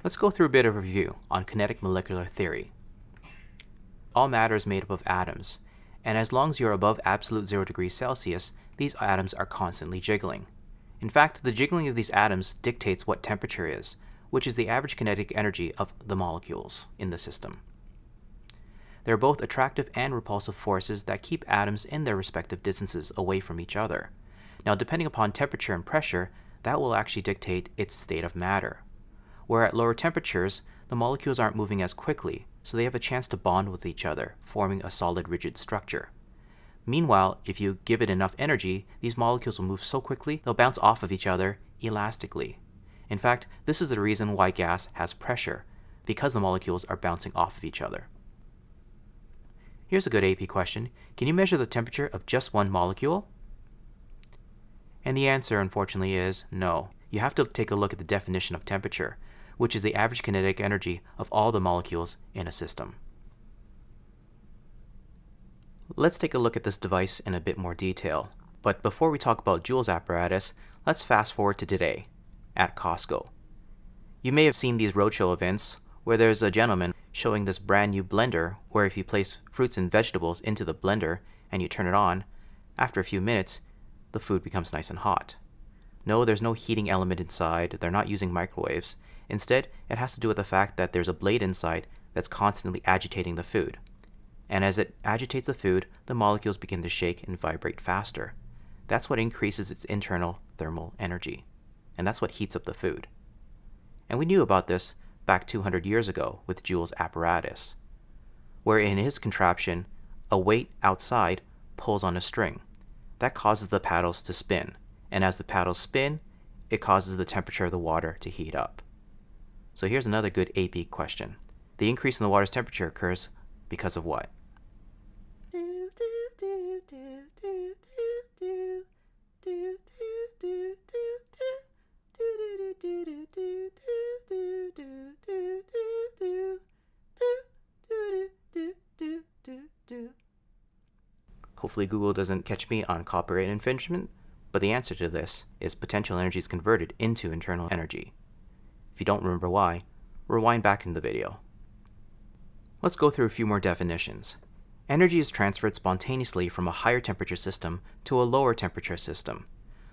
Let's go through a bit of a review on kinetic molecular theory. All matter is made up of atoms, and as long as you're above absolute 0 degrees Celsius, these atoms are constantly jiggling. In fact, the jiggling of these atoms dictates what temperature is, which is the average kinetic energy of the molecules in the system. There are both attractive and repulsive forces that keep atoms in their respective distances away from each other. Now, depending upon temperature and pressure, that will actually dictate its state of matter. Where at lower temperatures, the molecules aren't moving as quickly, so they have a chance to bond with each other, forming a solid rigid structure. Meanwhile, if you give it enough energy, these molecules will move so quickly they'll bounce off of each other elastically. In fact, this is the reason why gas has pressure, because the molecules are bouncing off of each other. Here's a good AP question. Can you measure the temperature of just one molecule? And the answer, unfortunately, is no. You have to take a look at the definition of temperature, which is the average kinetic energy of all the molecules in a system. Let's take a look at this device in a bit more detail. But before we talk about Joule's apparatus, let's fast forward to today, at Costco. You may have seen these roadshow events where there's a gentleman showing this brand new blender where if you place fruits and vegetables into the blender and you turn it on, after a few minutes, the food becomes nice and hot. No, there's no heating element inside, they're not using microwaves. Instead, it has to do with the fact that there's a blade inside that's constantly agitating the food. And as it agitates the food, the molecules begin to shake and vibrate faster. That's what increases its internal thermal energy. And that's what heats up the food. And we knew about this back 200 years ago with Joule's apparatus, where in his contraption, a weight outside pulls on a string. That causes the paddles to spin. And as the paddles spin, it causes the temperature of the water to heat up. So here's another good AP question. The increase in the water's temperature occurs because of what? Hopefully Google doesn't catch me on copyright infringement, but the answer to this is potential energy is converted into internal energy. If you don't remember why, rewind back in the video. Let's go through a few more definitions. Energy is transferred spontaneously from a higher temperature system to a lower temperature system.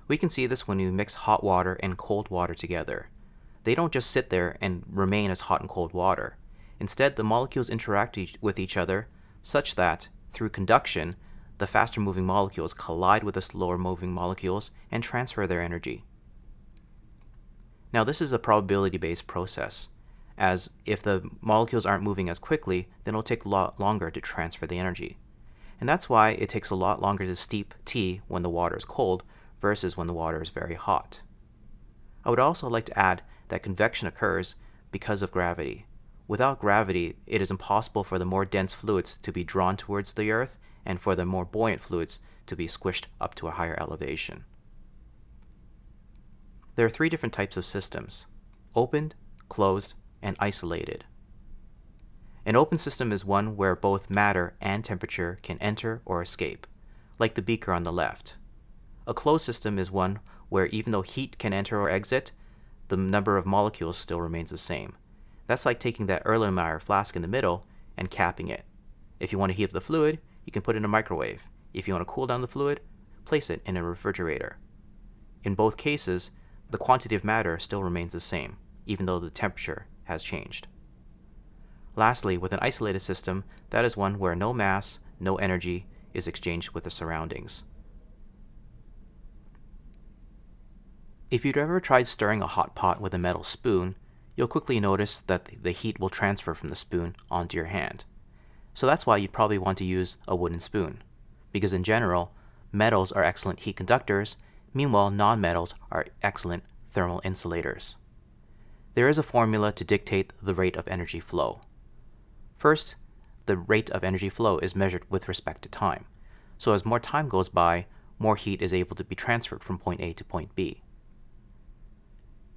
We can see this when you mix hot water and cold water together. They don't just sit there and remain as hot and cold water. Instead, the molecules interact with each other such that, through conduction, the faster moving molecules collide with the slower moving molecules and transfer their energy. Now, this is a probability-based process, as if the molecules aren't moving as quickly, then it'll take a lot longer to transfer the energy. And that's why it takes a lot longer to steep tea when the water is cold versus when the water is very hot. I would also like to add that convection occurs because of gravity. Without gravity, it is impossible for the more dense fluids to be drawn towards the Earth and for the more buoyant fluids to be squished up to a higher elevation. There are three different types of systems: opened, closed, and isolated. An open system is one where both matter and temperature can enter or escape, like the beaker on the left. A closed system is one where even though heat can enter or exit, the number of molecules still remains the same. That's like taking that Erlenmeyer flask in the middle and capping it. If you want to heat up the fluid, you can put it in a microwave. If you want to cool down the fluid, place it in a refrigerator. In both cases, the quantity of matter still remains the same, even though the temperature has changed. Lastly, with an isolated system, that is one where no mass, no energy is exchanged with the surroundings. If you'd ever tried stirring a hot pot with a metal spoon, you'll quickly notice that the heat will transfer from the spoon onto your hand. So that's why you'd probably want to use a wooden spoon, because in general, metals are excellent heat conductors, meanwhile non-metals are excellent thermal insulators. There is a formula to dictate the rate of energy flow. First, the rate of energy flow is measured with respect to time. So as more time goes by, more heat is able to be transferred from point A to point B.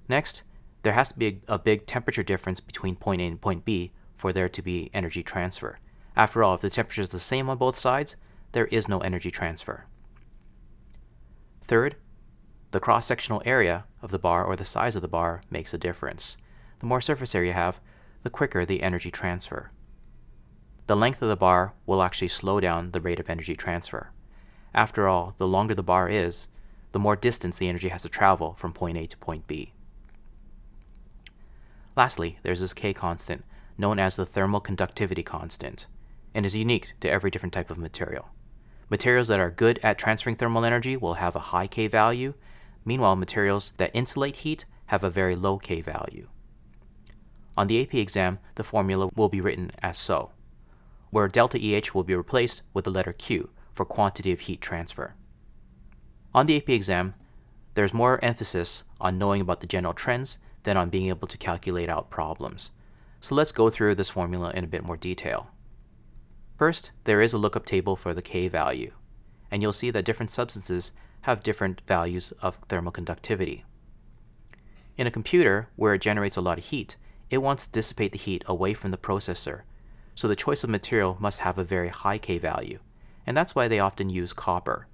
Next, there has to be a big temperature difference between point A and point B for there to be energy transfer. After all, if the temperature is the same on both sides, there is no energy transfer. Third, the cross-sectional area of the bar or the size of the bar makes a difference. the more surface area you have, the quicker the energy transfer. The length of the bar will actually slow down the rate of energy transfer. After all, the longer the bar is, the more distance the energy has to travel from point A to point B. Lastly, there's this K constant, known as the thermal conductivity constant, and is unique to every different type of material. Materials that are good at transferring thermal energy will have a high K value. Meanwhile, materials that insulate heat have a very low K value. On the AP exam, the formula will be written as so, where delta EH will be replaced with the letter Q for quantity of heat transfer. On the AP exam, there's more emphasis on knowing about the general trends than on being able to calculate out problems. So let's go through this formula in a bit more detail. First, there is a lookup table for the K value, and you'll see that different substances have different values of thermal conductivity. In a computer, where it generates a lot of heat, it wants to dissipate the heat away from the processor, so the choice of material must have a very high K value, and that's why they often use copper.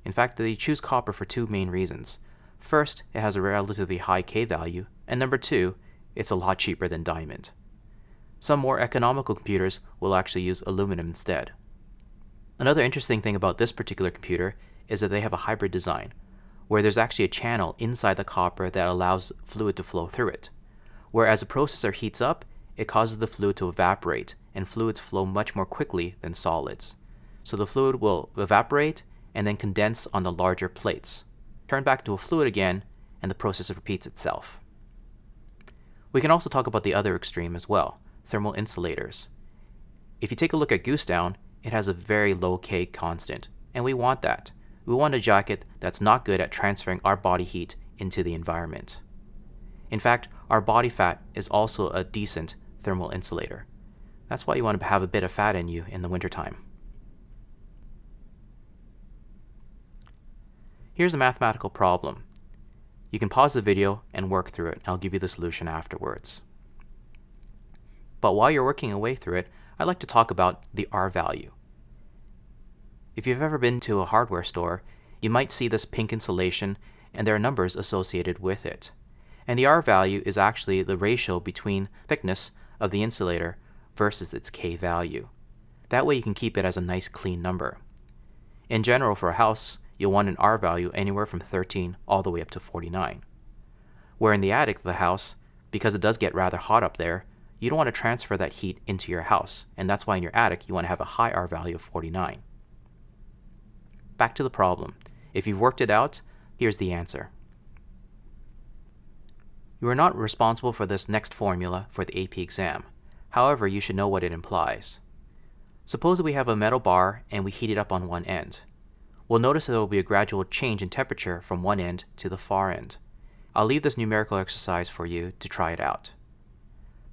In fact, they choose copper for two main reasons. First, it has a relatively high K value, and number two, it's a lot cheaper than diamond. Some more economical computers will actually use aluminum instead. Another interesting thing about this particular computer is that they have a hybrid design, where there's actually a channel inside the copper that allows fluid to flow through it. Whereas a processor heats up, it causes the fluid to evaporate, and fluids flow much more quickly than solids. So the fluid will evaporate and then condense on the larger plates, turn back to a fluid again, and the process repeats itself. We can also talk about the other extreme as well, thermal insulators. If you take a look at goose down, it has a very low K constant, and we want that. We want a jacket that's not good at transferring our body heat into the environment. In fact, our body fat is also a decent thermal insulator. That's why you want to have a bit of fat in you in the wintertime. Here's a mathematical problem. You can pause the video and work through it, and I'll give you the solution afterwards. But while you're working your way through it, I'd like to talk about the R value. If you've ever been to a hardware store, you might see this pink insulation, and there are numbers associated with it. And the R value is actually the ratio between thickness of the insulator versus its K value. That way you can keep it as a nice clean number. In general, for a house, you'll want an R value anywhere from 13 all the way up to 49. Where in the attic of the house, because it does get rather hot up there, you don't want to transfer that heat into your house, and that's why in your attic you want to have a high R value of 49. Back to the problem. If you've worked it out, here's the answer. You are not responsible for this next formula for the AP exam. However, you should know what it implies. Suppose we have a metal bar and we heat it up on one end. We'll notice that there will be a gradual change in temperature from one end to the far end. I'll leave this numerical exercise for you to try it out.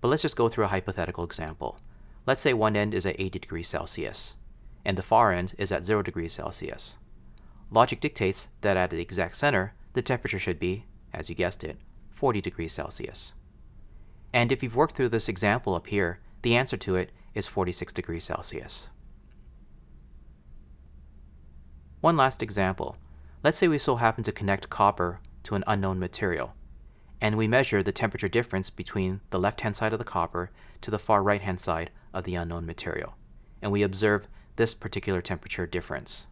But let's just go through a hypothetical example. Let's say one end is at 80 degrees Celsius, and the far end is at 0 degrees Celsius. Logic dictates that at the exact center, the temperature should be, as you guessed it, 40 degrees Celsius. And if you've worked through this example up here, the answer to it is 46 degrees Celsius. One last example. Let's say we so happen to connect copper to an unknown material, and we measure the temperature difference between the left-hand side of the copper to the far right-hand side of the unknown material, and we observe this particular temperature difference.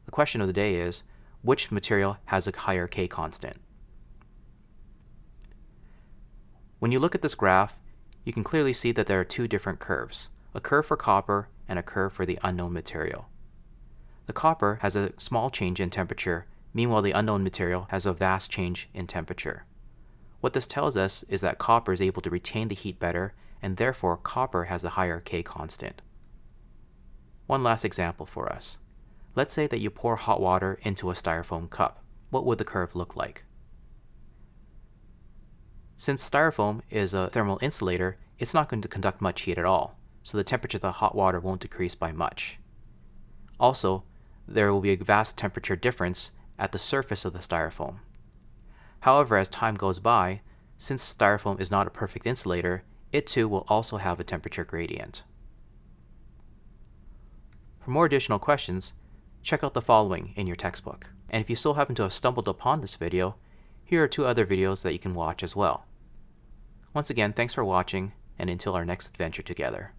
The question of the day is, which material has a higher K constant? When you look at this graph, you can clearly see that there are two different curves, a curve for copper and a curve for the unknown material. The copper has a small change in temperature, meanwhile the unknown material has a vast change in temperature. What this tells us is that copper is able to retain the heat better, and therefore copper has a higher K constant. One last example for us. Let's say that you pour hot water into a styrofoam cup. What would the curve look like? Since styrofoam is a thermal insulator, it's not going to conduct much heat at all, so the temperature of the hot water won't decrease by much. Also, there will be a vast temperature difference at the surface of the styrofoam. However, as time goes by, since styrofoam is not a perfect insulator, it too will also have a temperature gradient. For more additional questions, check out the following in your textbook. And if you still happen to have stumbled upon this video, here are two other videos that you can watch as well. Once again, thanks for watching, and until our next adventure together.